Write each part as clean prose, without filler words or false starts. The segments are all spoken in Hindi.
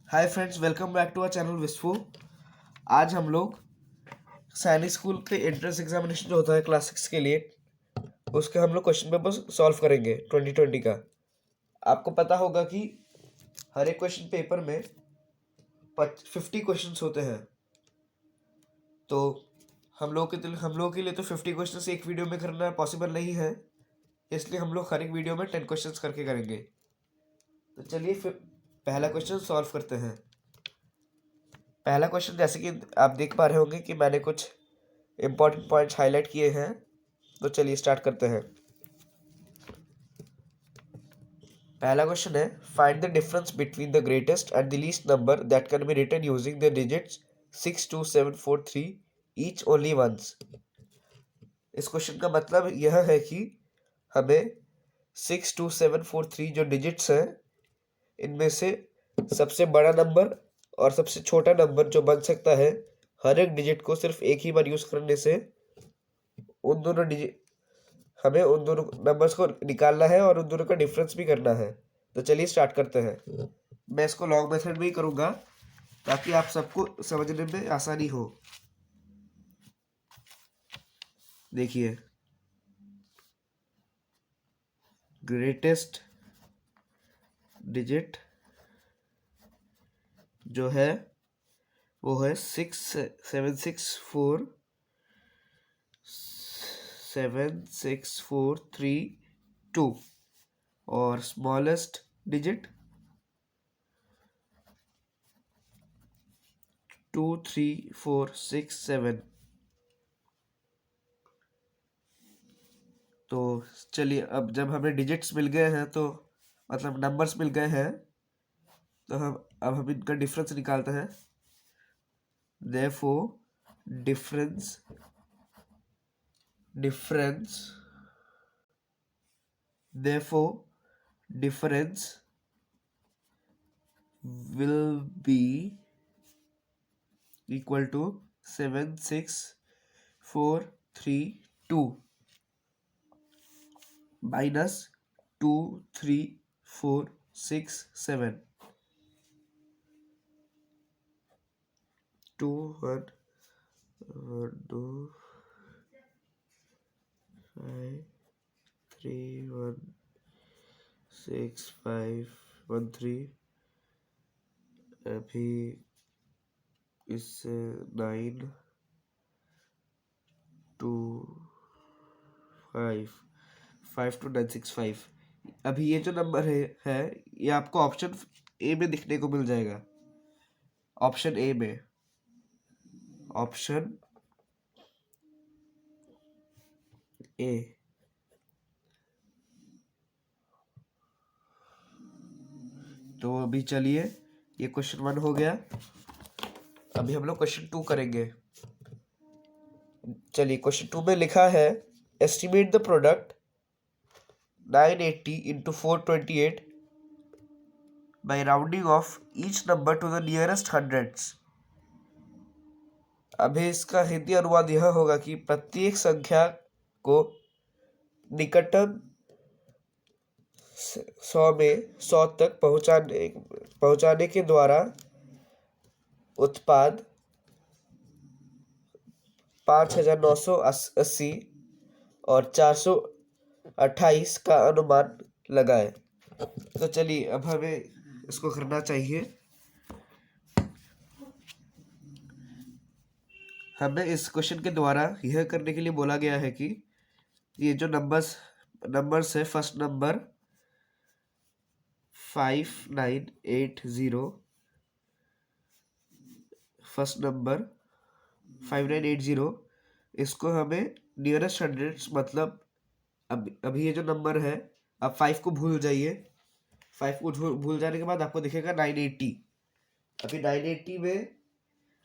Hi friends, welcome back to our channel विस्फो। आज हम लोग सैनिक स्कूल के एंट्रेंस एग्जामिनेशन जो होता है क्लास 6 के लिए, उसके हम लोग क्वेश्चन पेपर सॉल्व करेंगे 2020 का। आपको पता होगा कि हर एक क्वेश्चन पेपर में 50 क्वेश्चंस होते हैं। तो हम लोग के लिए तो 50 क्वेश्चंस एक वीडियो में करना पॉसिबल नहीं है, इसलिए हम लोग हर एक वीडियो में 10 क्वेश्चंस करके करेंगे। तो चलिए फिर पहला क्वेश्चन सॉल्व करते हैं। पहला क्वेश्चन, जैसे कि आप देख पा रहे होंगे कि मैंने कुछ इंपॉर्टेंट पॉइंट्स हाईलाइट किए हैं। तो चलिए स्टार्ट करते हैं। पहला क्वेश्चन है, find the difference between the greatest and the least number that can be written using the digits 6, 2, 7, 4, 3 each only once. इस क्वेश्चन का मतलब यह है कि हमें 6, 2, 7, 4, 3 जो डिजिट्स हैं, इनमें से सबसे बड़ा नंबर और सबसे छोटा नंबर जो बन सकता है, हर एक डिजिट को सिर्फ एक ही बार यूज करने से हमें उन दोनों नंबर्स को निकालना है और उन दोनों का डिफरेंस भी करना है। तो चलिए स्टार्ट करते हैं। मैं इसको लॉन्ग मेथड में ही करूंगा ताकि आप सबको समझने में आसानी हो। देखिए, ग्रेटेस्ट डिजिट जो है वो है 676476432 और स्मॉलेस्ट डिजिट 23467। तो चलिए, अब जब हमें डिजिट्स मिल गए हैं, तो मतलब नंबर्स मिल गए हैं, तो हम इनका डिफरेंस निकालते हैं। Therefore, difference will be equal to 76432 minus 23467. 2 1 2 5 3 1 6 5 1 3। अभी इससे 9 2 5 5 to 965। अभी ये जो नंबर है ये आपको ऑप्शन ए में दिखने को मिल जाएगा। ऑप्शन ए में, ऑप्शन ए। तो अभी चलिए, ये क्वेश्चन 1 हो गया। अभी हम लोग क्वेश्चन 2 करेंगे। चलिए, क्वेश्चन 2 में लिखा है, estimate the product 980 into 428 by rounding off each number to the nearest hundreds। अभी इसका हिंदी अनुवाद यह होगा कि प्रत्येक संख्या को निकटतम 100 में 100 तक पहुंचाने के द्वारा उत्पाद 5980 और 428 का अनुमान लगाए। तो चलिए, अब हमें इसको करना चाहिए। हमें इस क्वेश्चन के द्वारा यह करने के लिए बोला गया है कि ये जो नंबर्स है, फर्स्ट नंबर 5980, इसको हमें नियरेस्ट हंड्रेड्स, मतलब अभी ये जो नंबर है, आप 5 को भूल जाइए। 5 को भूल जाने के बाद आपको दिखेगा 980। अभी 980 में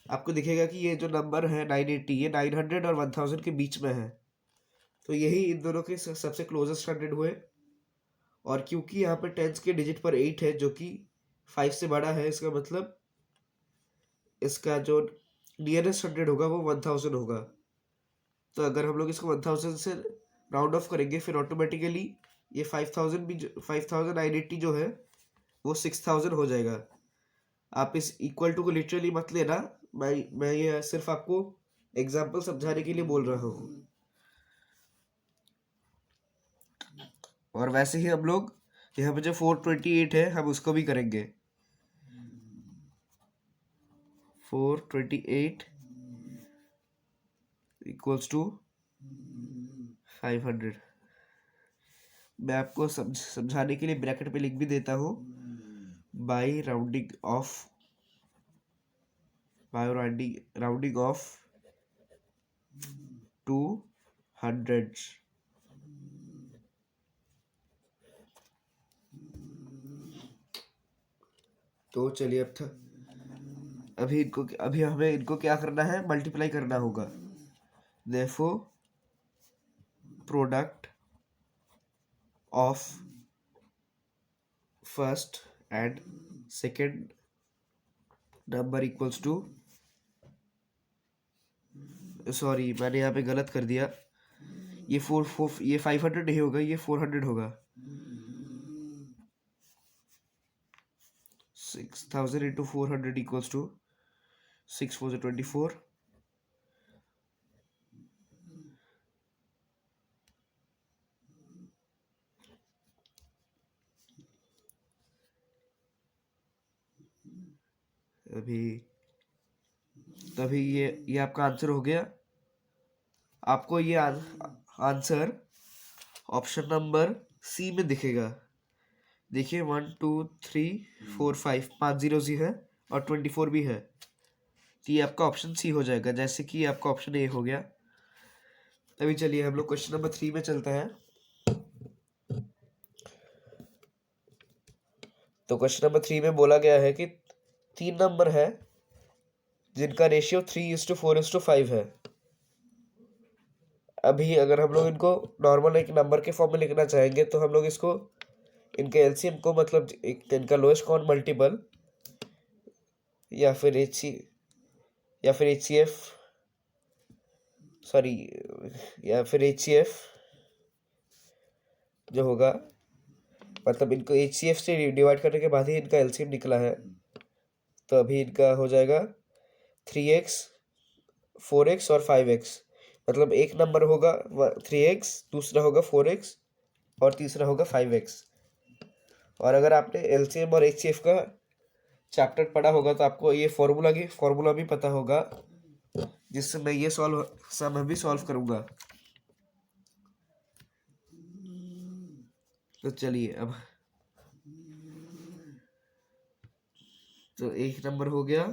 आपको दिखेगा कि ये जो नंबर है 980, ये 900 और 1000 के बीच में है। तो यही इन दोनों के सबसे क्लोजेस्ट हंड्रेड हुए। और क्योंकि यहाँ पे टेंस के डिजिट पर 8 है जो कि 5 से बड़ा है, इसका मतलब इसका जो नियरेस्ट हंड्रेड होगा वो 1000 होगा। तो अगर हम लोग इसको 1000 से राउंड ऑफ करेंगे, फिर ऑटोमेटिकली ये 5980 जो है वो 6000 हो जाएगा। आप इस इक्वल टू को लिटरली मत लेना, मैं ये सिर्फ आपको एग्जाम्पल समझाने के लिए बोल रहा हूँ। और वैसे ही हम लोग यहाँ पे जो 428 है हम उसको भी करेंगे। 428 इक्वल्स टू 500। मैं आपको समझाने के लिए ब्रैकेट पे लिख भी देता हूँ, by rounding off to hundreds. तो चलिए अभी हमें इनको क्या करना है, मल्टीप्लाई करना होगा। Therefore product of first and second number equals to, sorry मैंने यहाँ पे गलत कर दिया, ये 500 नहीं होगा, ये 400 होगा। 6000 इंटू 400 इक्वल्स टू 6 4 24। तभी ये आपका आंसर हो गया। आपको ये आंसर ऑप्शन नंबर सी में दिखेगा। देखिए 1 2 3 4 5 5 जीरोस ही है और 24 भी है, तो ये आपका ऑप्शन सी हो जाएगा, जैसे कि आपका ऑप्शन ए हो गया। अभी चलिए हम लोग क्वेश्चन नंबर 3 में चलते हैं। तो क्वेश्चन नंबर 3 में बोला गया है कि 3 नंबर है जिनका रेशियो 3:4:5 है। अभी अगर हम लोग इनको नॉर्मल एक नंबर के फॉर्म में लिखना चाहेंगे तो हम लोग इसको इनके एलसीएम को, मतलब इनका लोएस्ट कॉमन मल्टीपल या फिर एचसीएफ सॉरी या फिर एचसीएफ जो होगा, मतलब इनको एचसीएफ से डिवाइड करने के बाद ही इनका एलसीएम निकला है। तो अभी इनका हो जाएगा 3x 4x और 5x, मतलब एक नंबर होगा 3x, दूसरा होगा 4x और तीसरा होगा 5x। और अगर आपने एलसीएम और एचसीएफ का चैप्टर पढ़ा होगा तो आपको ये फॉर्मूला भी पता होगा, जिससे मैं ये सम भी सॉल्व करूंगा। तो चलिए अब तो एक नंबर हो गया।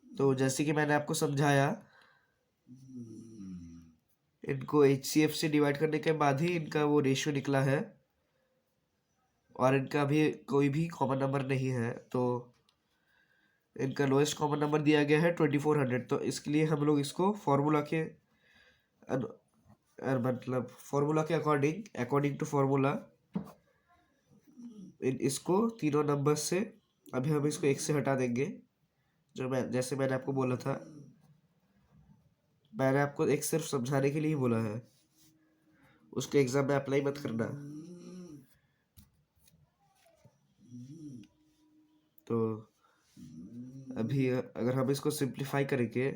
तो जैसे कि मैंने आपको समझाया, इनको एचसीएफ से डिवाइड करने के बाद ही इनका वो रेशियो निकला है और इनका भी कोई भी कॉमन नंबर नहीं है। तो इनका लोएस्ट कॉमन नंबर दिया गया है 2400। तो इसके लिए हम लोग इसको फॉर्मूला के अकॉर्डिंग टू फॉर्मूला इसको तीनों नंबर से अभी हम इसको एक से हटा देंगे। जैसे मैंने आपको बोला था, मैंने आपको एक सिर्फ समझाने के लिए ही बोला है, उसके एग्जाम में अप्लाई मत करना। तो अभी अगर हम इसको सिंप्लीफाई करेंगे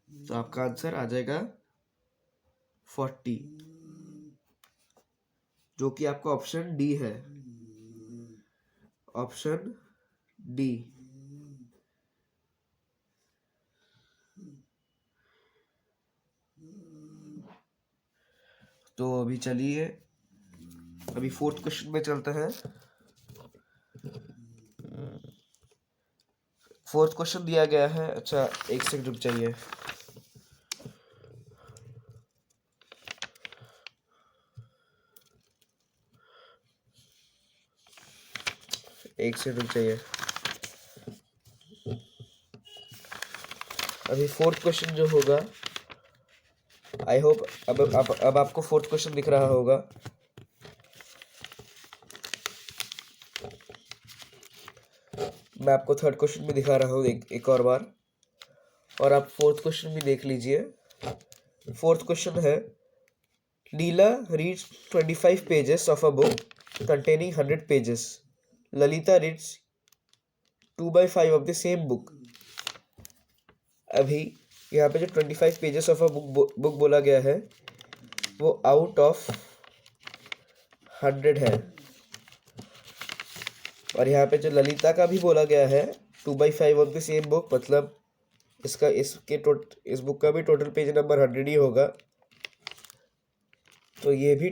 तो आपका आंसर आ जाएगा 40, जो कि आपका ऑप्शन डी है, ऑप्शन डी। तो अभी चलिए अभी फोर्थ क्वेश्चन में चलते हैं। फोर्थ क्वेश्चन दिया गया है, अच्छा एक सेकंड रुक जाइए। एक सेकंड रुक जाइए। अभी फोर्थ क्वेश्चन जो होगा, आई होप अब आपको फोर्थ क्वेश्चन दिख रहा होगा। मैं आपको थर्ड क्वेश्चन भी दिखा रहा हूँ एक और बार। और आप फोर्थ क्वेश्चन भी देख लीजिए। फोर्थ क्वेश्चन है, Leela reads 25 pages of a book containing 100 pages. Lalita reads 2/5 of the same book. अभी यहाँ पे जो 25 पेजेस ऑफ अ बुक बोला गया है वो आउट ऑफ 100 है, और यहाँ पे जो ललिता का भी बोला गया है 2/5 ऑफ द सेम बुक, मतलब इस बुक का भी टोटल पेज नंबर 100 ही होगा, तो ये भी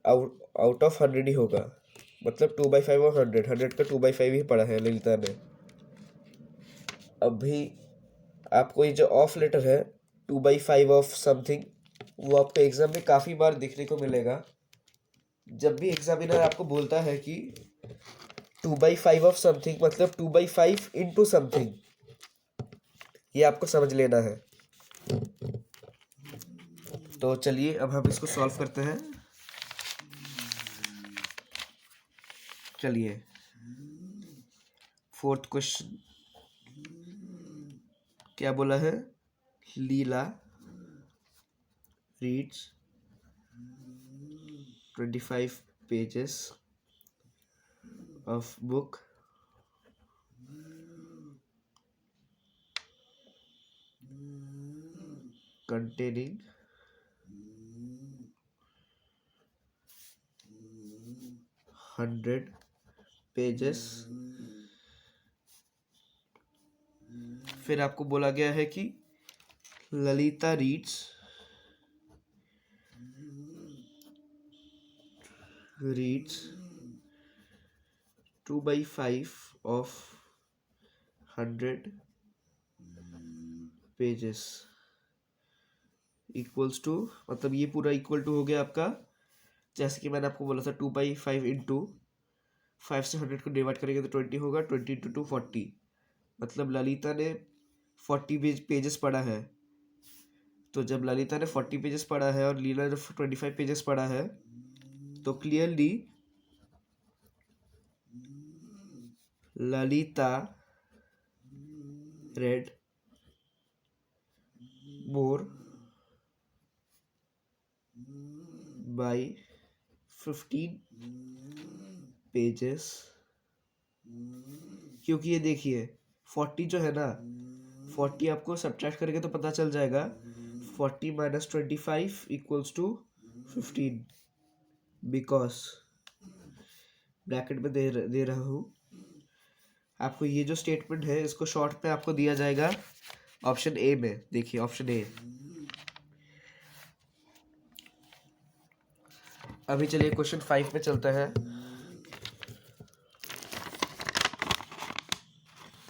आउट ऑफ 100 ही होगा, मतलब 2/5 ऑफ 100 का 2/5 ही पढ़ा है ललिता ने। अभी आपको ये जो ऑफ लेटर है 2/5 ऑफ समथिंग, वो आपको एग्जाम में काफ़ी बार देखने को मिलेगा। जब भी एग्जामिनर आपको बोलता है कि 2/5 ऑफ समथिंग मतलब 2/5 इंटू समथिंग, ये आपको समझ लेना है। तो चलिए अब हम इसको सॉल्व करते हैं। चलिए फोर्थ क्वेश्चन क्या बोला है, Leela reads 25 pages of book containing 100 pages। फिर आपको बोला गया है कि Lalita reads 2/5 of 100 pages equals to, मतलब ये पूरा इक्वल टू हो गया आपका, जैसे कि मैंने आपको बोला था 2/5 इंटू 5 से 100 को डिवाइड करेंगे तो 20 होगा, 20 इंटू 2 40, मतलब ललिता ने 40 पेजेस पढ़ा है। तो जब ललिता ने 40 पेजेस पढ़ा है और लीला ने 25 पेजेस पढ़ा है, तो clearly Lalita read more by 15 pages, क्योंकि ये देखिए 40 जो है ना, 40 आपको सब्ट्रैक्ट करके तो पता चल जाएगा, 40 minus 25 equals to 15, because bracket में दे रहा हूँ आपको। ये जो स्टेटमेंट है इसको शॉर्ट में आपको दिया जाएगा ऑप्शन ए में, देखिए ऑप्शन ए। अभी चलिए क्वेश्चन 5 पे चलता है।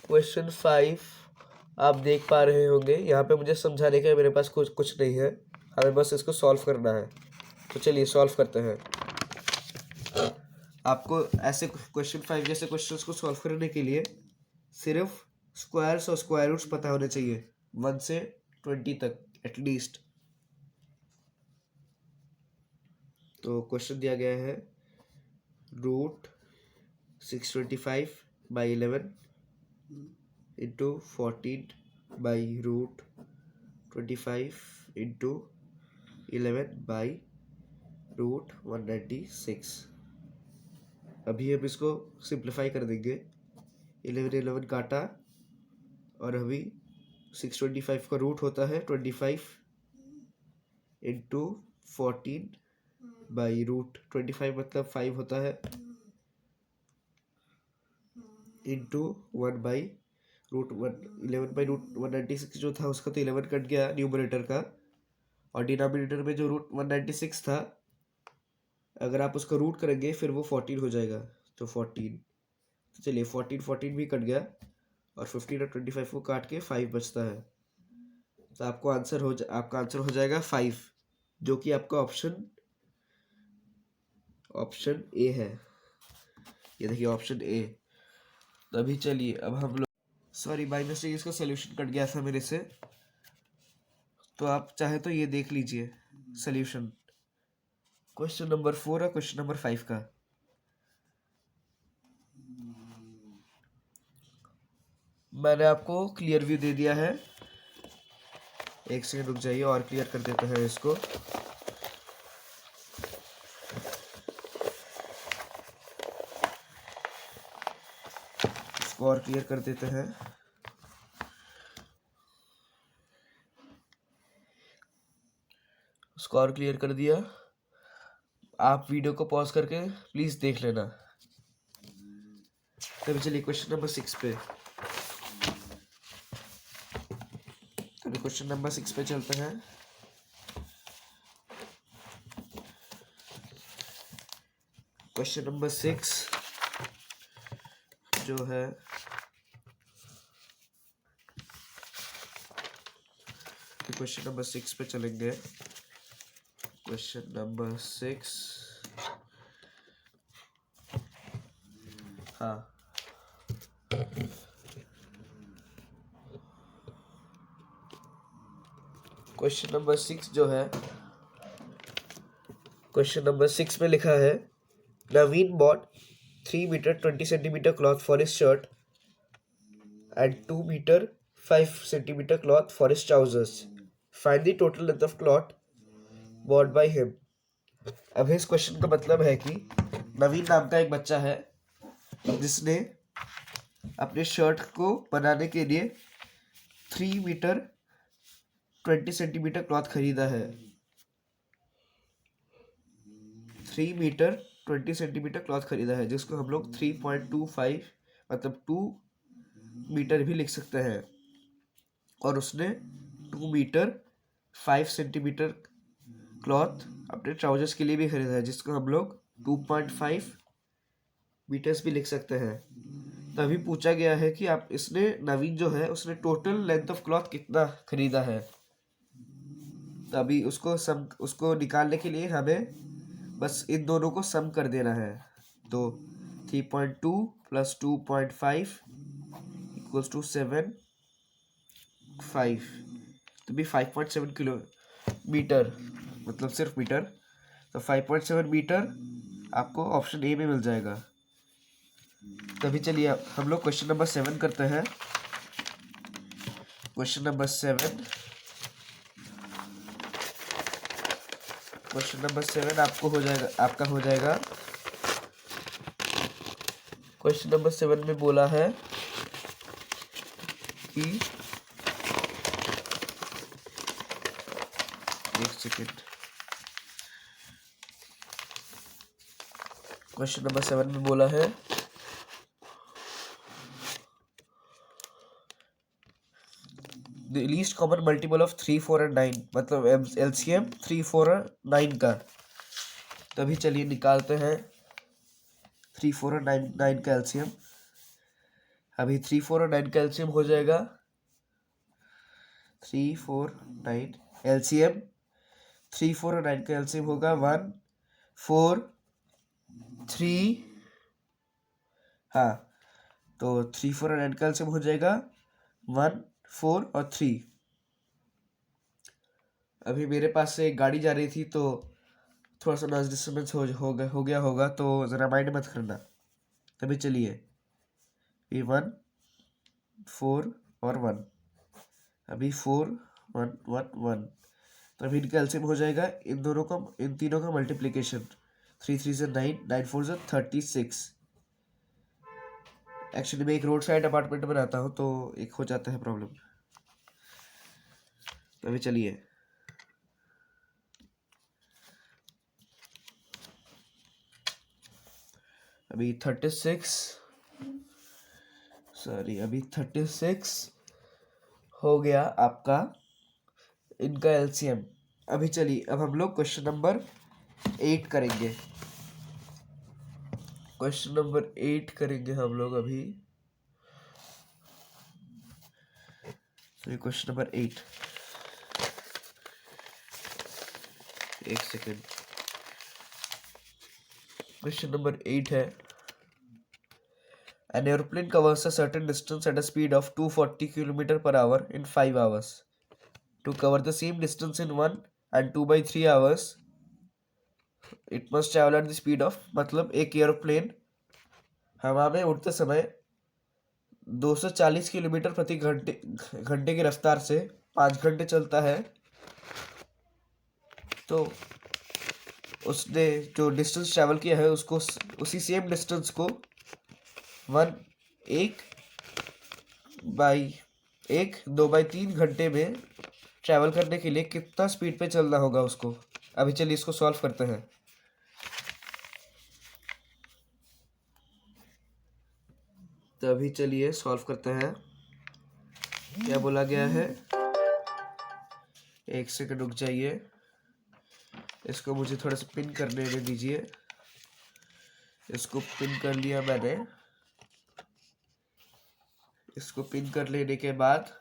क्वेश्चन 5 आप देख पा रहे होंगे, यहाँ पे मुझे समझाने का मेरे पास कुछ नहीं है, हमें बस इसको सॉल्व करना है। तो चलिए सॉल्व करते हैं। आपको ऐसे क्वेश्चन 5 जैसे क्वेश्चंस को सॉल्व करने के लिए सिर्फ स्क्वायर्स और स्क्वायर रूट्स पता होने चाहिए 1 से 20 तक एटलीस्ट। तो क्वेश्चन दिया गया है रूट 625/11 इंटू 14/√25 इंटू 11/√196। अभी हम इसको सिंप्लीफाई कर देंगे, 11 काटा, और अभी 625 का रूट होता है 25 इंटू 14/√25 मतलब 5 होता है, इंटू 11/√196 जो था उसका तो 11 कट गया न्यूमरेटर का, और डिनोमिनेटर में जो √196 था अगर आप उसका रूट करेंगे फिर वो 14 हो जाएगा, तो 14। तो चलिए 14 भी कट गया, और 15 और 25 को काट के 5 बचता है, तो आपका आंसर हो जाएगा 5, जो कि आपका ऑप्शन ए है। ये देखिए ऑप्शन ए। तो अभी चलिए अब हम लोग, सॉरी बाय मिस्टेक इसका सोल्यूशन कट गया था मेरे से, तो आप चाहे तो ये देख लीजिए सोल्यूशन क्वेश्चन नंबर 4 और क्वेश्चन नंबर 5 का। मैंने आपको क्लियर व्यू दे दिया है। एक सेकंड रुक जाइए और क्लियर कर देते हैं इसको। इसको और क्लियर कर देते हैं। इसको और क्लियर कर दिया। आप वीडियो को पॉज करके प्लीज देख लेना। तभी चलिए क्वेश्चन नंबर 6 पे। अभी क्वेश्चन नंबर 6 पे चलते हैं। क्वेश्चन नंबर 6 जो है क्वेश्चन नंबर 6 पे चलेंगे। क्वेश्चन नंबर 6, हाँ, क्वेश्चन नंबर 6 जो है, क्वेश्चन नंबर 6 में लिखा है Naveen bought 3 metre 20 centimetre cloth for his shirt and 2 metre 5 centimetre cloth for his trousers. Find the total length of cloth bought by him. अब इस क्वेश्चन का मतलब है कि नवीन नाम का एक बच्चा है जिसने अपने शर्ट को बनाने के लिए 3 मीटर 20 सेंटीमीटर क्लॉथ खरीदा है। 3 मीटर 20 सेंटीमीटर क्लॉथ खरीदा है, जिसको हम लोग 3.25 मतलब 2 मीटर भी लिख सकते हैं। और उसने 2 मीटर 5 सेंटीमीटर क्लॉथ अपने ट्राउजर्स के लिए भी खरीदा है, जिसको हम लोग 2.5 मीटर्स भी लिख सकते हैं। तभी पूछा गया है कि आप इसने नवीन जो है उसने टोटल लेंथ ऑफ क्लॉथ कितना खरीदा है। तभी उसको निकालने के लिए हमें बस इन दोनों को सम कर देना है। तो 3.2 प्लस 2.5 इक्वल्स टू 7.5, तो भी 5.7 किलोमीटर, मतलब सिर्फ मीटर। तो 5.7 मीटर आपको ऑप्शन ए में मिल जाएगा। तभी चलिए हम लोग क्वेश्चन नंबर 7 करते हैं। क्वेश्चन नंबर 7, क्वेश्चन नंबर 7 आपका हो जाएगा। क्वेश्चन नंबर 7 में बोला है कि एक सेकेंड, क्वेश्चन नंबर 7 में बोला है the least common multiple of 3, 4 and 9, मतलब एलसीएम 3, 4 और 9 का। तभी चलिए निकालते हैं 3, 4 और 9 का एलसीएम। अभी 3, 4 और 9 का एलसीएम हो जाएगा 3, 4, 9 एलसीएम। 3, 4 और 9 का एलसीएम होगा 1, 4, 3, हाँ, तो 3, 4 और 9 का एलसीएम हो जाएगा 1, 4 और 3। अभी मेरे पास से एक गाड़ी जा रही थी तो थोड़ा सा नॉइज डिस्टर्बेंस हो गया होगा, तो ज़रा माइंड मत करना। तभी चलिए ये 1, 4 और 1, अभी 4, 1, 1, 1, तो अभी इनका एलसीएम हो जाएगा इन तीनों का मल्टीप्लिकेशन। 3 3 से 9, 9 4 से 36। एक्चुअली मैं एक रोड साइड अपार्टमेंट में रहता हूँ तो एक हो जाता है प्रॉब्लम। अभी चलिए अभी 36 हो गया आपका इनका एलसीएम। अभी चलिए अब हम लोग क्वेश्चन नंबर 8 करेंगे। क्वेश्चन नंबर 8 करेंगे हम लोग अभी। क्वेश्चन नंबर 8, एक सेकेंड। क्वेश्चन नंबर 8 है An airplane covers a certain distance at a speed of 240 km per hour in 5 hours. To cover the same distance in 1 and 2/3 hours, it must travel at the speed of, मतलब एक एयरप्लेन हवा में उड़ते समय 240 किलोमीटर प्रति घंटे घंटे की रफ्तार से 5 घंटे चलता है, तो उसने जो डिस्टेंस ट्रैवल किया है उसको उसी सेम डिस्टेंस को 2/3 घंटे में ट्रैवल करने के लिए कितना स्पीड पे चलना होगा उसको। अभी चलिए इसको सॉल्व करते हैं। तो अभी चलिए सॉल्व करते हैं। क्या बोला गया है, एक सेकंड रुक जाइए, इसको मुझे थोड़ा सा पिन करने दे दीजिए। इसको पिन कर लिया मैंने। इसको पिन कर लेने के बाद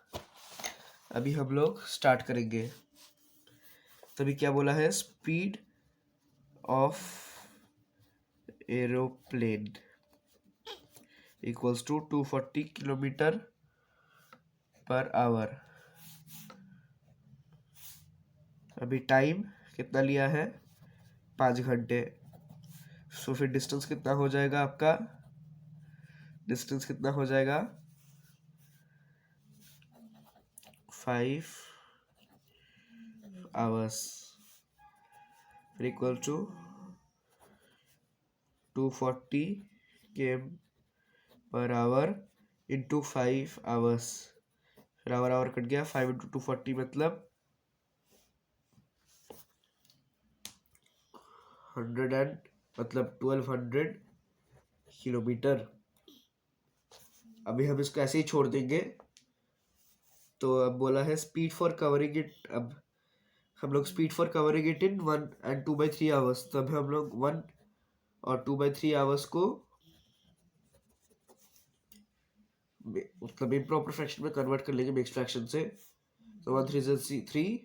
अभी हम लोग स्टार्ट करेंगे। तभी क्या बोला है, speed of aeroplane equals to 240 kilometre per hour. अभी टाइम कितना लिया है, 5 घंटे। सो फिर डिस्टेंस कितना हो जाएगा आपका, डिस्टेंस कितना हो जाएगा, 5 आवर्स फिर equal to 240 km per hour into 5 hours. फिर आवर कट गया, 5 इंटू 240 मतलब 1200 किलोमीटर। अभी हम इसको ऐसे ही छोड़ देंगे। तो अब बोला है स्पीड फॉर कवरिंग इट, अब हम लोग speed for covering it in 1 and 2/3 hours. तो अभी हम लोग 1 और 2/3 आवर्स को मतलब इम्प्रॉपर फ्रैक्शन में कन्वर्ट कर लेंगे मिक्स्ड फ्रैक्शन से। तो 1 3 3,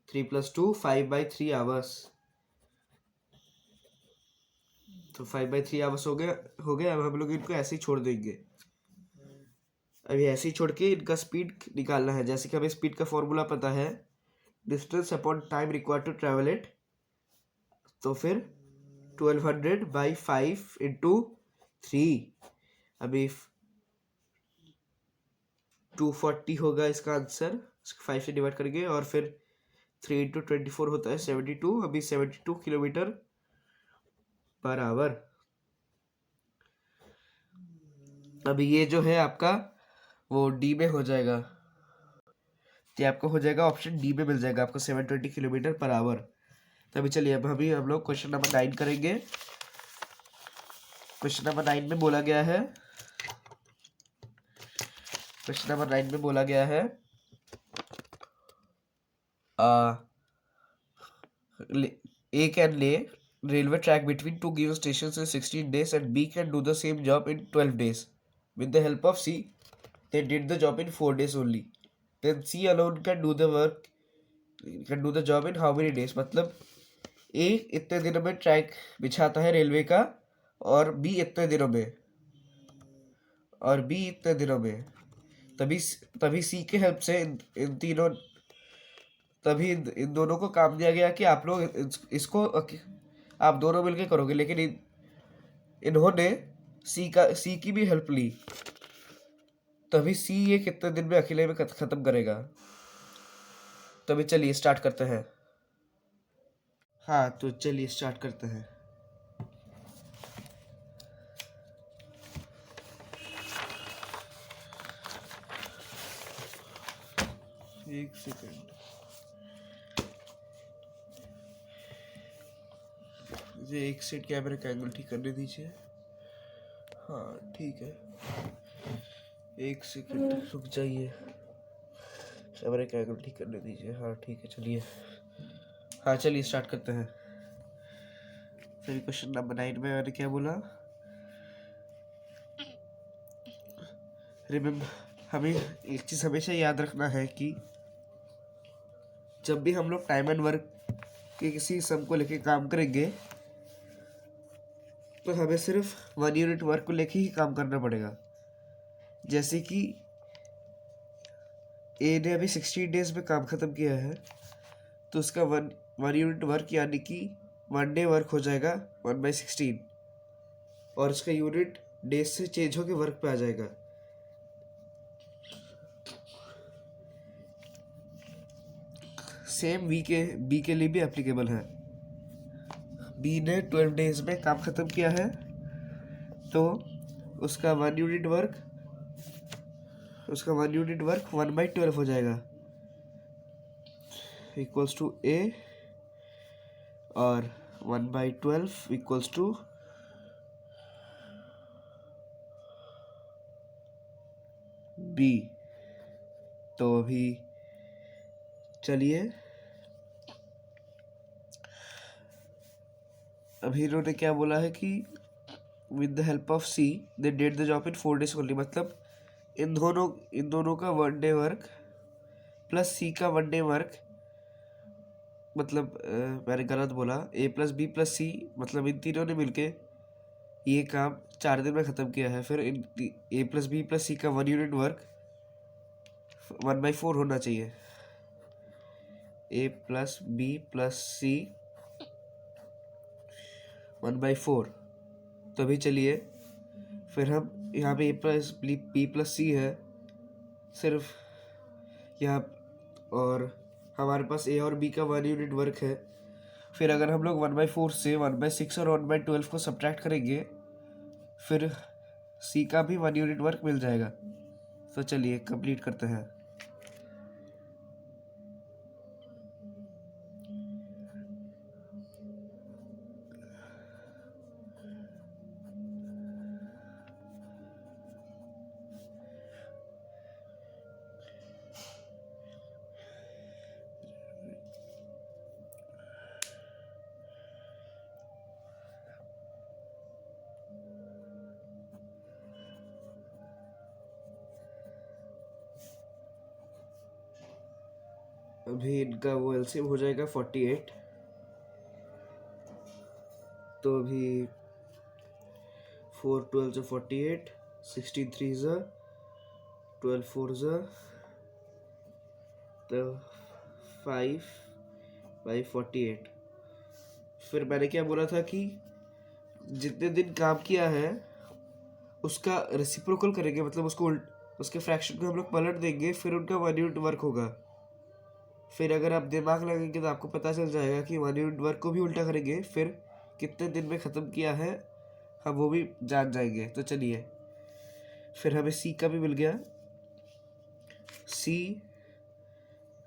3 + 2 5/3 आवर्स। तो 5/3 आवर्स हो गए। अब हम लोग इनको ऐसे ही छोड़ देंगे। अभी ऐसे ही छोड़ के इनका स्पीड निकालना है। जैसे कि हमें स्पीड का फॉर्मूला पता है, distance upon time required to travel it. तो फिर 1200/5 इंटू 3, अभी 240 होगा इसका आंसर। 5 से डिवाइड करेंगे और फिर 3 इंटू 24 होता है 72। अभी 72 किलोमीटर पर आवर। अभी ये जो है आपका वो डी में हो जाएगा। तो आपको हो जाएगा ऑप्शन डी में मिल जाएगा आपको 720 किलोमीटर पर आवर। तो अभी चलिए अब हम लोग क्वेश्चन नंबर 9 करेंगे। क्वेश्चन नंबर 9 में बोला गया है, क्वेश्चन नंबर 9 में बोला गया है A can lay railway track between two given stations in 16 days and B can do the same job in 12 days. With the help of C, they did the job in 4 days only. Then C alone can do the job in how many days? मतलब A इतने दिनों में ट्रैक बिछाता है रेलवे का, और B इतने दिनों में, तभी C के हेल्प से इन दोनों को काम दिया गया कि आप लोग इसको आप दोनों मिलके करोगे। लेकिन इन्होंने सी की भी हेल्प ली, तभी सी ये कितने दिन में अकेले में खत्म करेगा। तभी चलिए स्टार्ट करते हैं। हाँ तो चलिए स्टार्ट करते हैं। एक सेकंड, मुझे एक सेट कैमरे का एंगल ठीक करने दीजिए। हाँ ठीक है, एक सेकंड रुक जाइए, कैमरे का एंगल ठीक करने दीजिए। हाँ ठीक है चलिए, हाँ चलिए स्टार्ट करते हैं। फिर क्वेश्चन नंबर 9 में मैंने क्या बोला, रिमेम्बर, हमें एक चीज़ हमेशा याद रखना है कि जब भी हम लोग टाइम एंड वर्क के किसी सम को लेके काम करेंगे तो हमें सिर्फ 1 यूनिट वर्क को लेके ही काम करना पड़ेगा। जैसे कि ए ने अभी 16 डेज में काम ख़त्म किया है, तो उसका 1 यूनिट वर्क यानी कि 1 डे वर्क हो जाएगा 1/16, और उसका यूनिट डेज से चेंज होकर वर्क पे आ जाएगा। सेम बी के लिए भी एप्लीकेबल है। बी ने 12 डेज में काम ख़त्म किया है तो उसका 1 यूनिट वर्क 1/12 हो जाएगा इक्वल्स टू ए, और 1/12 इक्वल्स टू बी। तो अभी चलिए, अभी इन्होंने क्या बोला है कि with the help of C they did the job in 4 days only. मतलब इन दोनों का 1 day वर्क प्लस सी का 1 day वर्क, मतलब मैंने गलत बोला, ए प्लस बी प्लस सी, मतलब इन तीनों ने मिलके ये काम 4 दिन में ख़त्म किया है। फिर इन ए प्लस बी प्लस सी का 1 यूनिट वर्क 1/4 होना चाहिए। ए प्लस बी प्लस सी 1/4। तो अभी चलिए, फिर हम यहाँ पे ए प्लस बी प्लस सी है सिर्फ यहाँ, और हमारे पास ए और बी का 1 यूनिट वर्क है। फिर अगर हम लोग 1/4 से 1/6 और 1/12 को सब्ट्रैक्ट करेंगे, फिर सी का भी 1 यूनिट वर्क मिल जाएगा। तो चलिए कंप्लीट करते हैं। अभी इनका वो एलसीएम हो जाएगा 48। तो अभी 4 12 से 48, 16 3 ज़ा 12 4 ज़ा, तो 5/48। फिर मैंने क्या बोला था कि जितने दिन काम किया है उसका रेसिप्रोकल करेंगे, मतलब उसके फ्रैक्शन को हम लोग पलट देंगे, फिर उनका 1 यूनिट वर्क होगा। फिर अगर आप दिमाग लगाएंगे तो आपको पता चल जाएगा कि 1 यूनिट वर्क को भी उल्टा करेंगे, फिर कितने दिन में ख़त्म किया है हम वो भी जान जाएंगे। तो चलिए, फिर हमें सी का भी मिल गया। सी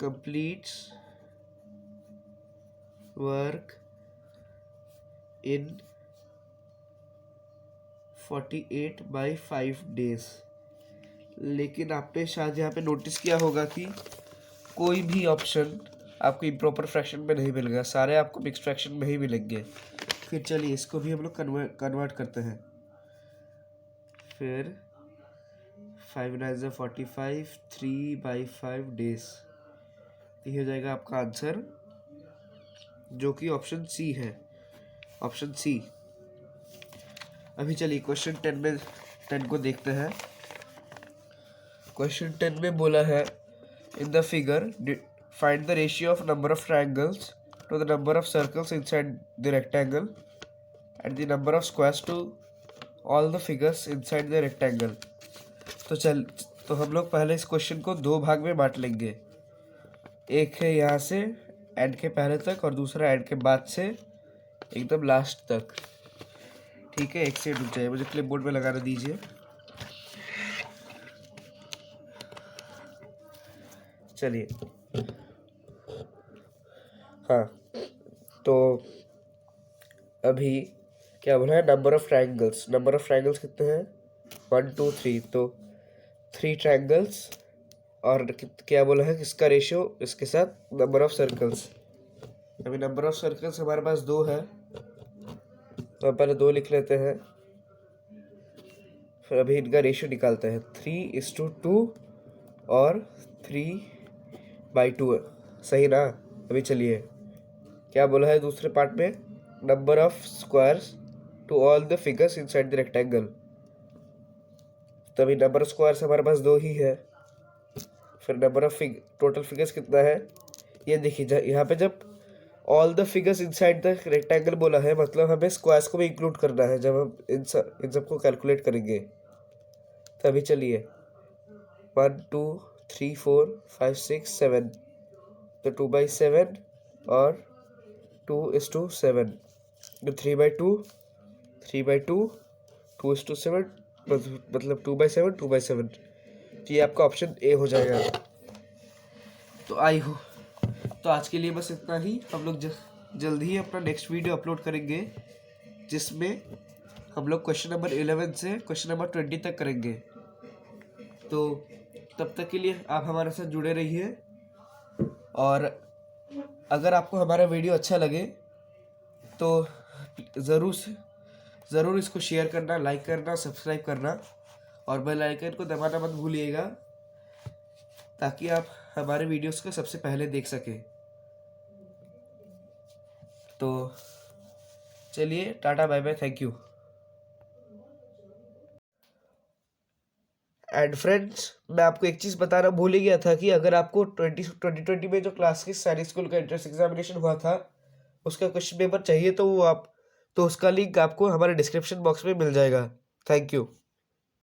कंप्लीट्स वर्क इन 48/5 days। लेकिन आपने शायद यहाँ पे नोटिस किया होगा कि कोई भी ऑप्शन आपको इम्प्रॉपर फ्रैक्शन में नहीं मिलेगा, सारे आपको मिक्स फ्रैक्शन में ही मिलेंगे। फिर चलिए इसको भी हम लोग कन्वर्ट करते हैं। फिर 5 9 ज़ा 45, 3/5 days, ये हो जाएगा आपका आंसर, जो कि ऑप्शन सी है, ऑप्शन सी। अभी चलिए क्वेश्चन 10 को देखते हैं। क्वेश्चन 10 में बोला है, in the figure find the ratio of number of triangles to the number of circles inside the rectangle and the number of squares to all the figures inside the rectangle. तो हम लोग पहले इस क्वेश्चन को 2 भाग में बांट लेंगे। एक है यहाँ से एंड के पहले तक, और दूसरा एंड के बाद से एकदम लास्ट तक। ठीक है, एक सेकंड रुक जाइए, मुझे क्लिप बोर्ड में लगाना दीजिए। चलिए, हाँ, तो अभी क्या बोला है, नंबर ऑफ ट्रायंगल्स कितने हैं, 1 2 3। तो 3 ट्रायंगल्स, और क्या बोला है, किसका रेशियो इसके साथ नंबर ऑफ सर्कल्स। अभी नंबर ऑफ सर्कल्स हमारे पास 2 है, तो हम पहले 2 लिख लेते हैं। फिर अभी इनका रेशियो निकालते हैं, 3:2 और 3/2, सही ना। अभी चलिए, क्या बोला है दूसरे पार्ट में, number of squares to all the figures inside the rectangle. तभी नंबर ऑफ स्क्वायर्स हमारे पास 2 ही है। फिर नंबर ऑफ टोटल फिगर्स कितना है, ये देखिए, यहाँ पे जब all the figures inside the rectangle बोला है, मतलब हमें स्क्वायर्स को भी इंक्लूड करना है जब हम इन सबको कैलकुलेट करेंगे। तभी चलिए, 1 2 3 4 5 6 7, तो 2/7 और 2:7, तो 3/2, 3/2, 2:7, मतलब 2/7, 2/7। तो ये आपका ऑप्शन ए हो जाएगा। तो तो आज के लिए बस इतना ही। हम लोग जल्द ही अपना नेक्स्ट वीडियो अपलोड करेंगे, जिसमें हम लोग क्वेश्चन नंबर 11 से क्वेश्चन नंबर 20 तक करेंगे। तो तब तक के लिए आप हमारे साथ जुड़े रहिए, और अगर आपको हमारा वीडियो अच्छा लगे तो ज़रूर इसको शेयर करना, लाइक करना, सब्सक्राइब करना, और बेल आइकन को दबाना मत भूलिएगा, ताकि आप हमारे वीडियोस को सबसे पहले देख सकें। तो चलिए, tata bye bye, thank you. And friends, मैं आपको एक चीज़ बताना भूल ही गया था कि अगर आपको 2020 में जो क्लास की सैनिक स्कूल का एंट्रेंस एग्जामिनेशन हुआ था, उसका क्वेश्चन पेपर चाहिए, तो उसका लिंक आपको हमारे डिस्क्रिप्शन बॉक्स में मिल जाएगा। Thank you.